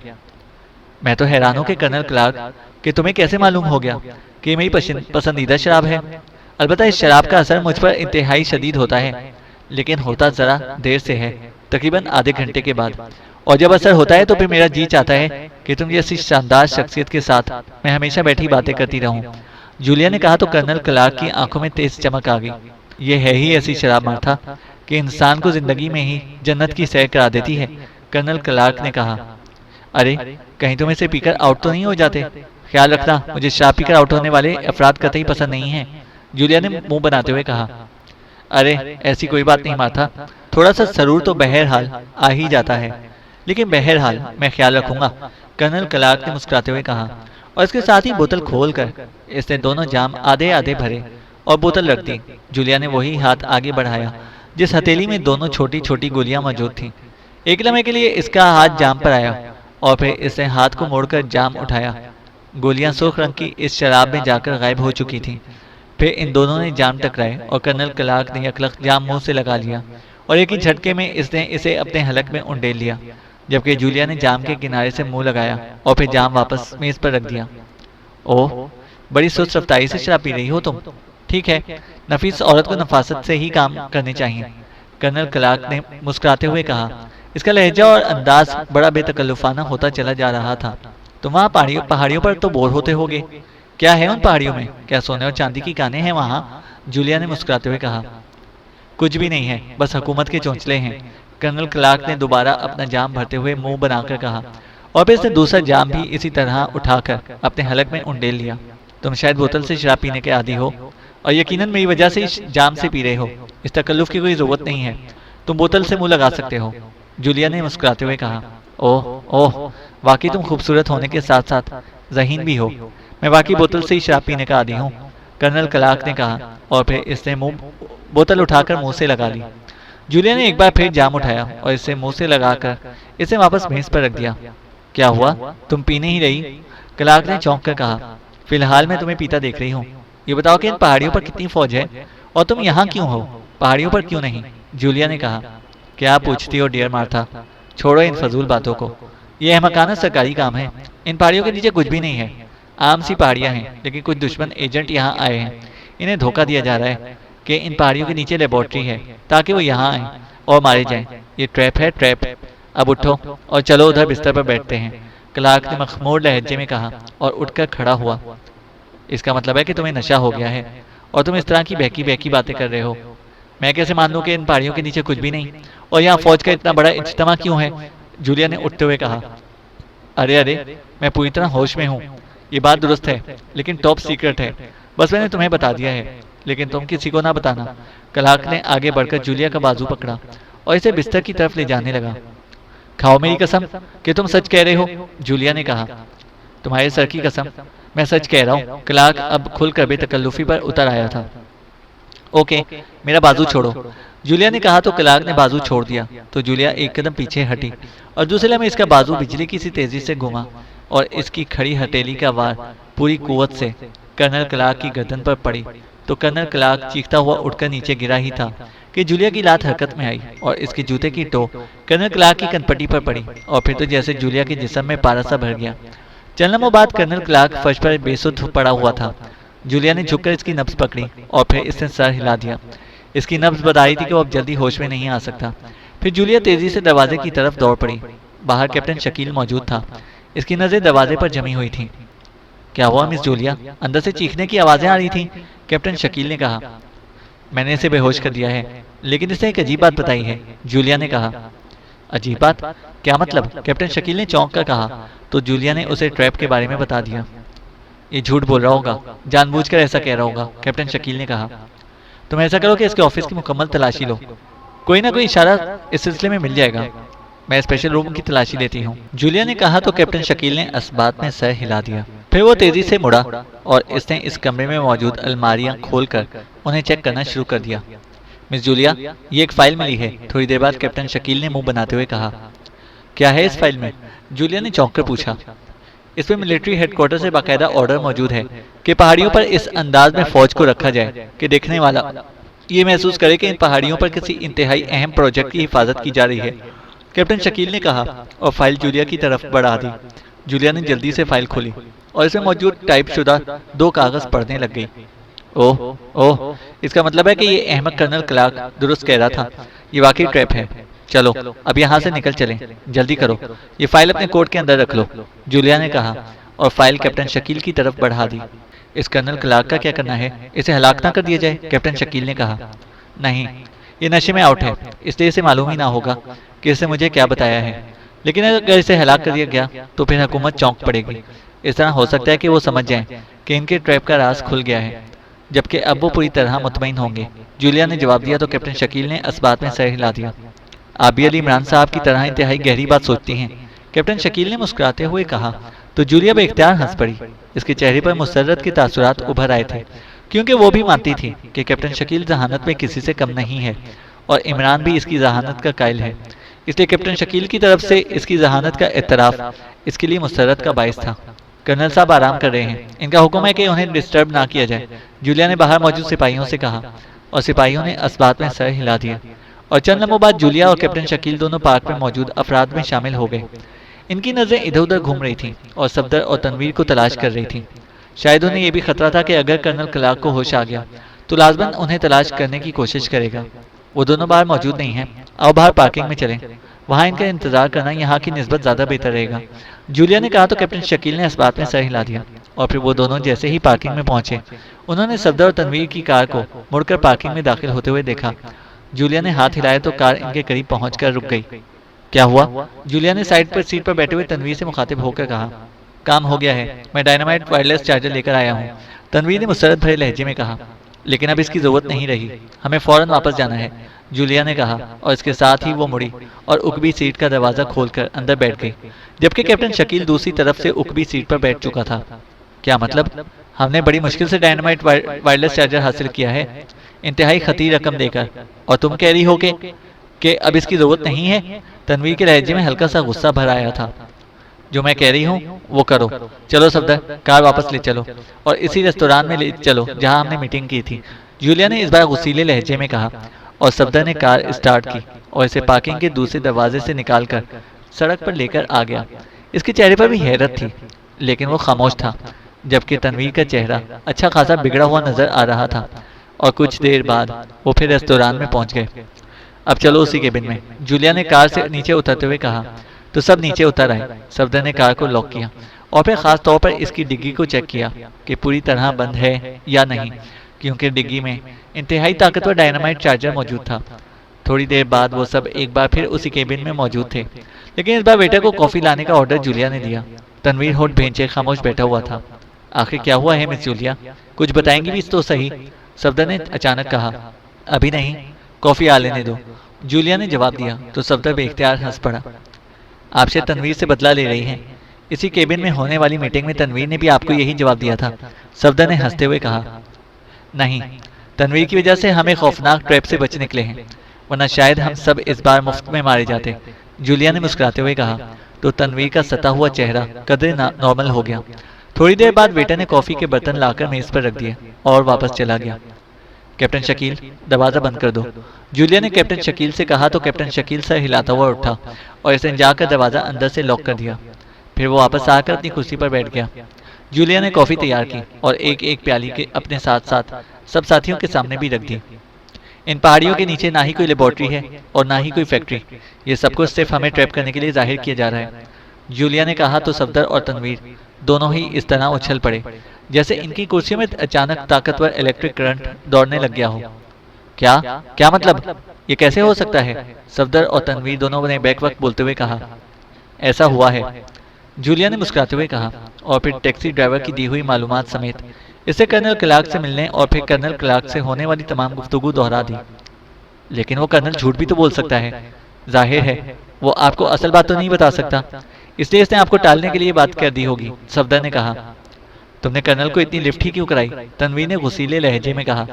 मैं तो हैरान हूं कि कर्नल क्लार्क कि तुम्हें कैसे मालूम हो गया कि मेरी पसंदीदा शराब है। अलबत्ता इस शराब का असर मुझ पर इंतहाई शदीद होता है, लेकिन होता ज़रा देर से है, तकरीबन आधे घंटे के बाद, और जब असर होता है तो फिर मेरा जी चाहता है कि तुम जैसी शानदार शख्सियत के साथ मैं हमेशा बैठी बातें करती रहूं। जूलिया ने कहा तो कर्नल क्लार्क की आंखों में तेज चमक आ गई। ये है ही ऐसी शराब मार्था कि इंसान को जिंदगी में ही जन्नत की सैर करा देती है, कर्नल क्लार्क ने कहा। अरे कहीं तुम इसे पीकर आउट तो नहीं हो जाते? ख्याल रखना, मुझे शराब पीकर आउट होने वाले अफराद कतई पसंद नहीं है, जूलिया ने मुंह बनाते हुए कहा। अरे ऐसी कोई बात नहीं मार्था, थोड़ा सा जरूर तो बहरहाल आ ही जाता है, लेकिन बहरहाल मैं ख्याल रखूंगा, कर्नल क्लार्क ने मुस्कुराते हुए कहा और इसके साथ ही बोतल खोलकर इसने दोनों जाम आधे आधे भरे और बोतल रख दी। जूलिया ने वही हाथ आगे बढ़ाया जिस हथेली में दोनों छोटी छोटी गोलियां मौजूद थीं। एक लम्हे के लिए इसका हाथ जाम पर आया और फिर इसने हाथ को मोड़कर जाम उठाया। गोलियां सुर्ख रंग की इस शराब में जाकर गायब हो चुकी थीं। फिर इन दोनों ने जाम टकराए और कर्नल क्लार्क ने यकलख जाम मुंह से लगा लिया और एक ही झटके में इसने इसे अपने हलक में उंडेल लिया, जबकि जूलिया ने जाम के किनारे से मुंह लगाया और फिर जाम वापस मेज पर रख दिया। ओह, बड़ी सुस्त रफ्तारी से शराब पी रही हो तुम। ठीक है, नफीस औरत को नफासत से ही काम करने चाहिए, कर्नल क्लार्क ने मुस्कुराते हुए कहा। इसका लहजा और अंदाज बड़ा बेतकल्लुफाना होता चला जा रहा था। तुम वहाँ पहाड़ियों पर तो बोर होते होगे। क्या है उन पहाड़ियों में? क्या सोने और चांदी की कानें हैं वहाँ? जूलिया ने मुस्कुराते हुए कहा। कुछ भी नहीं है, बस हुकूमत के चौंचले हैं, कर्नल क्लार्क ने दोबारा अपना जाम भरते हुए मुंह बनाकर कहा और फिर इसने दूसरा जाम भी इसी तरह उठाकर अपने हलक में उंडेल लिया। तुम शायद बोतल से शराब पीने के आदी हो और यकीनन मेरी वजह से इस जाम से पी रहे हो। इस तकल्लुफ की कोई जरूरत नहीं है, तुम बोतल से मुंह लगा सकते हो, जूलिया ने मुस्कुराते हुए कहा। ओह ओह, वाकई तुम खूबसूरत होने के साथ साथ ज़हीन भी हो। मैं वाकई बोतल से ही शराब पीने का आदी हूँ, कर्नल क्लार्क ने कहा और फिर इसने बोतल उठाकर मुंह से लगा ली। जूलिया ने एक बार फिर जाम उठाया और इसे मुंह से लगाकर इसे वापस मेज पर रख दिया। क्या हुआ, तुम पीने ही रही? क्लार्क ने चौंक कर कहा। फिलहाल मैं तुम्हें पीता देख रही हूँ। ये बताओ कि इन पहाड़ियों पर कितनी फौज है और तुम यहाँ क्यों हो, पहाड़ियों पर क्यों नहीं? जूलिया ने कहा। क्या पूछती हो डियर मार्था, छोड़ो इन फजूल बातों को, ये अहमकाना सरकारी काम है, इन पहाड़ियों के नीचे कुछ भी नहीं है, आम सी पहाड़ियाँ हैं, लेकिन कुछ दुश्मन एजेंट यहाँ आए हैं। इन्हें धोखा दिया जा रहा है कि इन पहाड़ियों के नीचे लेबोरेटरी है ताकि वो यहाँ आएँ और मारे जाएं। ये ट्रैप है, ट्रैप। अब उठो और चलो उधर बिस्तर पर बैठते हैं, क्लार्क ने मखमूर लहजे में कहा और उठकर खड़ा हुआ। इसका मतलब है कि तुम्हें नशा हो गया है और तुम इस तरह की बहकी बहकी बातें कर रहे हो। मैं कैसे मान लूं कि इन पहाड़ियों के नीचे कुछ भी नहीं, और यहाँ फौज का इतना बड़ा इज्तिमा क्यों है? जूलिया ने उठते हुए कहा। अरे अरे, मैं पूरी तरह होश में हूँ। ये बात दुरुस्त है, लेकिन टॉप सीक्रेट है। बस मैंने तुम्हें बता दिया है, लेकिन तुम किसी को ना बताना। क्लार्क ने आगे बढ़कर जूलिया का बाजू पकड़ा और इसे बिस्तर की तरफ ले जाने लगा। खाओ मेरी कसम कि तुम सच कह रहे हो, जूलिया ने कहा। तुम्हारे सर की कसम, मैं सच कह रहा हूँ। क्लार्क अब खुलकर बेतकल्लुफी पर उतर आया था। ओके, मेरा बाजू छोड़ो, जूलिया ने कहा तो क्लार्क ने बाजू छोड़ दिया तो जूलिया एक कदम पीछे हटी और दूसरे में इसका बाजू बिजली की सी तेजी से घुमा और इसकी खड़ी हथेली का वार पूरी कुव्वत से कर्नल क्लार्क की गर्दन पर पड़ी तो कर्नल क्लार्क चीखता हुआ उठकर नीचे गिरा ही था कि जूलिया की लात हरकत में आई और इसके जूते की टो कर्नल क्लार्क की कनपट्टी पर पड़ी और फिर तो जैसे जूलिया के जिस्म में पारा सा भर गया। चंद लम्हों बाद कर्नल क्लार्क फर्श पर बेसुध पड़ा हुआ था। जूलिया ने झुककर इसकी नब्ज पकड़ी और फिर इसने सर हिला दिया। इसकी नब्ज बता रही थी कि वो अब जल्दी होश में नहीं आ सकता। फिर जूलिया तेजी से दरवाजे की तरफ दौड़ पड़ी। बाहर कैप्टन शकील मौजूद था। इसकी नजरें दरवाजे पर जमी हुई थी। क्या हुआ मिस जूलिया? अंदर से चीखने की आवाजें आ रही थी, कैप्टन शकील ने कहा। मैंने इसे बेहोश कर दिया है, लेकिन इसने एक अजीब बात बताई है, जूलिया ने कहा। अजीब बात? क्या मतलब? कैप्टन शकील ने चौंक कर कहा तो जूलिया ने उसे ट्रैप के बारे में बता दिया। ये झूठ बोल रहा होगा, जानबूझकर ऐसा कह रहा होगा, कैप्टन शकील ने कहा। तुम ऐसा करो कि इसके ऑफिस की मुकम्मल तलाशी लो, कोई ना कोई इशारा इस सिलसिले में मिल जाएगा। मैं स्पेशल रूम की तलाशी लेती हूँ, जूलिया ने कहा तो कैप्टन शकील ने इस बात में सर हिला दिया। फिर वो तेजी से मुड़ा और इसने इस कमरे में मौजूद अलमारियां खोलकर उन्हें चेक करना शुरू कर दिया। मिस जूलिया, ये एक फाइल मिली है, थोड़ी देर बाद कैप्टन शकील ने मुंह बनाते हुए कहा। क्या है इस फाइल में? जूलिया ने चौंक कर पूछा। इसमें मिलिट्री हेडक्वार्टर से बाकायदा ऑर्डर मौजूद है कि पहाड़ियों पर इस अंदाज में फौज को रखा जाए कि देखने वाला ये महसूस करे कि इन पहाड़ियों पर किसी इंतहाई अहम प्रोजेक्ट की हिफाजत की जा रही है, कैप्टन शकील ने कहा और फाइल जूलिया की तरफ बढ़ा दी। जूलिया ने जल्दी से फाइल खोली और इसमें मौजूद टाइप शुदा 2 कागज पढ़ने लग गई। ओह ओह, इसका मतलब है कि ये अहमद कर्नल क्लार्क दुरुस्त कह रहा था, ये वाकई ट्रैप है। चलो अब यहाँ से निकल चलें, जल्दी करो, ये फाइल अपने कोट के अंदर रख लो, जूलिया ने कहा और फाइल कैप्टन शकील की तरफ बढ़ा दी। इस कर्नल क्लार्क का क्या करना है? इसे हलाक ना कर दिया जाए, कैप्टन शकील ने कहा। नहीं, ये नशे में आउट है, इसलिए इसे मालूम ही ना होगा कि इसने मुझे क्या बताया है, लेकिन अगर इसे हलाक कर दिया गया तो फिर हुकूमत चौंक पड़ेगी। इस तरह हो सकता है कि वो समझ जाएं कि इनके ट्रैप का राज खुल गया है, जबकि अब वो पूरी तरह मुतमईन होंगे, जूलिया ने जवाब दिया तो कैप्टन शकील ने इस बात में सर हिला दिया। आप भी अली इमरान साहब की तरह इंतहाई गहरी बात सोचती हैं, कैप्टन शकील ने मुस्कुराते हुए कहा तो जूलिया बेख्तियार हंस पड़ी। इसके चेहरे पर मुसर्रत के तासुरात उभर आए थे, क्योंकि वो भी मानती थी कि कैप्टन शकील जहानत में किसी से कम नहीं है और इमरान भी इसकी जहानत का कायल है, इसलिए कैप्टन शकील की तरफ से इसकी जहानत का एतराफ़ इसके लिए मुसर्रत का बाइस था। कर्नल साहब आराम कर रहे हैं, इनका हुक्म है कि उन्हें डिस्टर्ब ना किया जाए, जूलिया ने बाहर मौजूद सिपाहियों से कहा और सिपाहियों ने इस बात में सर हिला दिया और चंद लम्हों बाद जूलिया और कैप्टन शकील दोनों पार्क में मौजूद अफराद में शामिल हो गए। इनकी नज़रें इधर उधर घूम रही थीं और सफदर और तनवीर को तलाश कर रही थीं। शायद उन्हें यह भी खतरा था कि अगर कर्नल क्लार्क को होश आ गया तो लाजमन उन्हें तलाश करने की कोशिश करेगा। वो दोनों बाहर मौजूद नहीं हैं, आओ बाहर पार्किंग में चलें, वहाँ इनका इंतजार करना यहाँ की निस्बत ज़्यादा बेहतर रहेगा, जूलिया ने कहा तो कैप्टन शकील ने इस बात में सर हिला दिया और फिर वो दोनों जैसे ही पार्किंग में पहुंचे उन्होंने सफदर और तनवीर की कार को मुड़कर पार्किंग में दाखिल होते हुए देखा। जूलिया ने हाथ हिलाया तो कार इनके करीब पहुंचकर रुक गई। क्या हुआ? जूलिया ने साइड पर सीट पर बैठे हुए तनवीर से मुखातिब होकर कहा। काम हो गया है, मैं डायनामाइट वायरलेस चार्जर लेकर आया हूँ, तनवीर ने मुसरत भरे लहजे में कहा। लेकिन अब इसकी जरूरत नहीं रही, हमें फौरन वापस जाना है, जूलिया ने कहा और इसके साथ ही वो मुड़ी और उकबी सीट का दरवाज़ा खोलकर अंदर बैठ गई, जबकि कैप्टन शकील दूसरी तरफ से उकबी सीट पर बैठ चुका था। क्या मतलब? हमने बड़ी मुश्किल से डायनामाइट वायरलेस चार्जर हासिल किया है, इंतहाई खतीर रकम देकर, और तुम कह रही हो कि अब इसकी ज़रूरत नहीं है? तनवीर के लहजे में हल्का सा गुस्सा भर आया था। जो मैं कह रही हूँ वो करो, चलो सफदर, कार वापस ले चलो और इसी रेस्तोरां में ले चलो जहाँ हमने मीटिंग की थी, जूलिया ने इस बार गुस्सीले लहजे में कहा और सफदर ने कार स्टार्ट की और इसे पार्किंग के दूसरे दरवाजे से निकालकर सड़क पर लेकर आ गया। इसके चेहरे पर भी हैरत थी। लेकिन वो खामोश था, जबकि तनवीर का चेहरा अच्छा खासा बिगड़ा हुआ नजर आ रहा था। और कुछ देर बाद वो फिर रेस्तोरां में पहुंच गए। अब चलो उसी केबिन में, जूलिया ने कार से नीचे उतरते हुए कहा। तो सब नीचे उतर आए। सफदर ने कार को लॉक किया और फिर खास तौर पर इसकी डिग्गी को चेक किया कि पूरी तरह बंद है या नहीं, क्योंकि डिग्गी में इंतहाई ताकतवर डायनामाइट चार्जर मौजूद था। थोड़ी देर बाद वो सब एक बार फिर उसी केबिन में मौजूद थे, लेकिन इस बार वेटर को कॉफी लाने का ऑर्डर जूलिया ने दिया। तनवीर होठ भेंचे खामोश बैठा हुआ था। आखिर क्या हुआ है मिस जूलिया, कुछ बताएंगी भी तो सही, सफदर ने अचानक कहा। अभी नहीं, कॉफी आ लेने दो, जूलिया ने जवाब दिया। तो सफदर बेख्तियार हंस पड़ा। आपसे तनवीर से बदला ले रही हैं। इसी केबिन में होने वाली मीटिंग में तनवीर ने भी आपको यही जवाब दिया था, सफदर ने हंसते हुए कहा। नहीं, तनवीर की वजह से हमें खौफनाक ट्रैप से बच निकले हैं, वरना शायद हम सब इस बार मुफ्त में मारे जाते, जूलिया ने मुस्कुराते हुए कहा। तो तनवीर का सता हुआ चेहरा कदरे नॉर्मल हो गया। थोड़ी देर बाद वेटर ने कॉफी के बर्तन लाकर मेज पर रख दिए और वापस चला गया। कैप्टन शकील, दरवाजा बंद कर दो, जूलिया ने कैप्टन शकील से कहा। तो कैप्टन शकील सर हिलाता हुआ उठा और इसे जाकर दरवाजा अंदर से लॉक कर दिया। फिर वो वापस आकर अपनी कुर्सी पर बैठ गया। जूलिया ने कॉफी तैयार की और एक एक प्याली के अपने साथ साथ सब साथियों के सामने भी रख दी। इन पहाड़ियों के नीचे ना ही कोई लेबोरेटरी है और ना ही कोई फैक्ट्री, ये सब कुछ सिर्फ हमें ट्रैप करने के लिए जाहिर किया जा रहा है, जूलिया ने कहा। तो सफदर और तनवीर दोनों ही इस तरह उछल पड़े जैसे इनकी कुर्सियों में अचानक ताकतवर इलेक्ट्रिक करंट दौड़ने लग गया हो। क्या क्या मतलब, ये कैसे हो सकता है, सफदर और तनवीर दोनों ने बैक वक्त बोलते हुए कहा। ऐसा हुआ है, जूलिया ने मुस्कुराते हुए कहा और फिर टैक्सी ड्राइवर की दी हुई मालूमात समेत इसे कर्नल क्लार्क से मिलने और फिर कर्नल क्लार्क से होने वाली तमाम गुफ्तगू दोहरा दी। लेकिन वो कर्नल झूठ भी तो बोल सकता है, जाहिर है वो आपको असल बात तो नहीं बता सकता, इसलिए इसने आपको टालने के लिए बात कर दी होगी, सफदर ने कहा। तुमने कर्नल को इतनी लिफ्ट ही क्यों कराई, तनवीर ने गुस्सीले लहजे में कहा।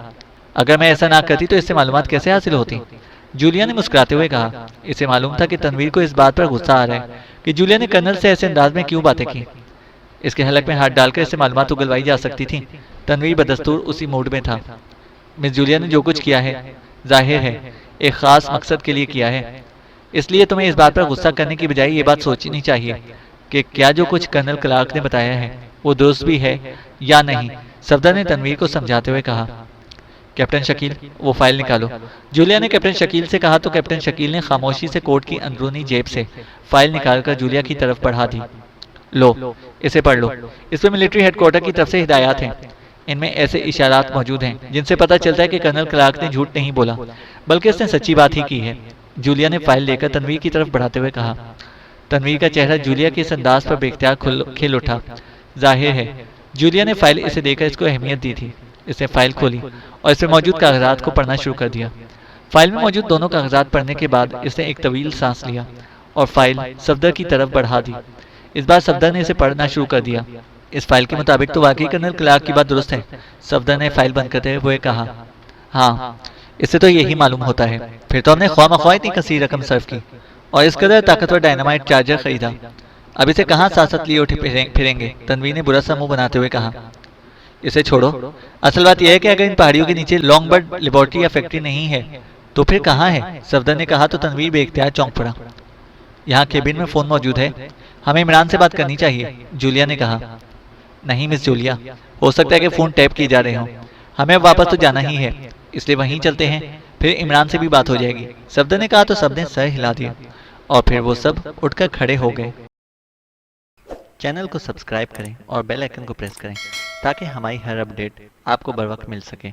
अगर मैं ऐसा ना करती तो इससे मालूमात कैसे हासिल होती, जूलिया ने मुस्कुराते हुए कहा। इसे मालूम था कि तनवीर को इस बात पर गुस्सा आ रहा है कि जूलिया ने कर्नल से ऐसे अंदाज में क्यों बातें की। इसके हलक में हाथ डालकर इससे मालूमात उगलवाई जा सकती थी। तनवीर बदस्तूर उसी मूड में था। मिस जूलिया ने जो कुछ किया है, जाहिर है एक खास मकसद के लिए किया है, इसलिए तुम्हें इस बात पर गुस्सा करने की बजाय ये बात सोचनी चाहिए कि क्या जो कुछ कर्नल क्लार्क ने बताया है वो दुरुस्त भी है या नहीं, सफदर ने तनवीर को समझाते हुए कहा। कैप्टन शकील, वो फाइल निकालो, जूलिया ने कैप्टन शकील से कहा। तो कैप्टन शकील ने खामोशी से कोट की अंदरूनी जेब से फाइल निकालकर जूलिया की तरफ बढ़ा दी। लो, इसे पढ़ लो, इसमें मिलिट्री हेडक्वार्टर की तरफ से हिदायत हैं। इनमें ऐसे इशारात मौजूद हैं जिनसे पता चलता है कि कर्नल क्लार्क ने झूठ नहीं बोला, बल्कि उसने सच्ची बात ही की है, जूलिया ने फाइल लेकर तनवीर की तरफ बढ़ाते हुए कहा। तनवीर का चेहरा जूलिया के इस अंदाज पर बेख्तियार खिल उठा। जाहिर है जूलिया ने फाइल इसे देकर इसको अहमियत दी थी। इसने फाइल खोली और इसमें मौजूद कागजात को पढ़ना शुरू कर दिया। फाइल में मौजूद दोनों कागजात पढ़ने के बाद इसने एक तवील सांस लिया और फाइल सफदर की तरफ बढ़ा दी। इस बार सफदर ने इसे पढ़ना शुरू कर दिया। इस फाइल के मुताबिक तो वाकई कर्नल क्लार्क की बात दुरुस्त है, सफदर ने फाइल बंद करते हुए कहा। हाँ, इससे तो यही मालूम होता है। फिर तो हमने ख्वामख्वाह इतनी कसीर रकम सर्व की और इस कदर ताकतवर डायनामाइट चार्जर खरीदा, अब इसे कहाँ साथ साथ लिए उठे फिरेंगे, तनवीर ने बुरा सा मुंह बनाते हुए कहा। इसे छोड़ो, असल बात यह है कि अगर इन पहाड़ियों के नीचे लॉन्ग बर्ड लेबोरेटरी या फैक्ट्री नहीं है तो फिर कहाँ है, सफदर ने कहा। तो तनवीर बेख्तियार चौंक पड़ा। यहाँ केबिन में फ़ोन मौजूद है, हमें इमरान से बात करनी चाहिए, जूलिया ने कहा। नहीं मिस जूलिया, हो सकता है कि फ़ोन टैप किए जा रहे हों, हमें वापस तो जाना ही है, इसलिए वहीं चलते हैं, फिर इमरान से भी बात हो जाएगी, सफदर ने कहा। तो सब ने सर हिला दिया और फिर वो सब उठकर खड़े हो गए। चैनल को सब्सक्राइब करें और बेल आइकन को प्रेस करें ताकि हमारी हर अपडेट आपको बर वक्त मिल सके।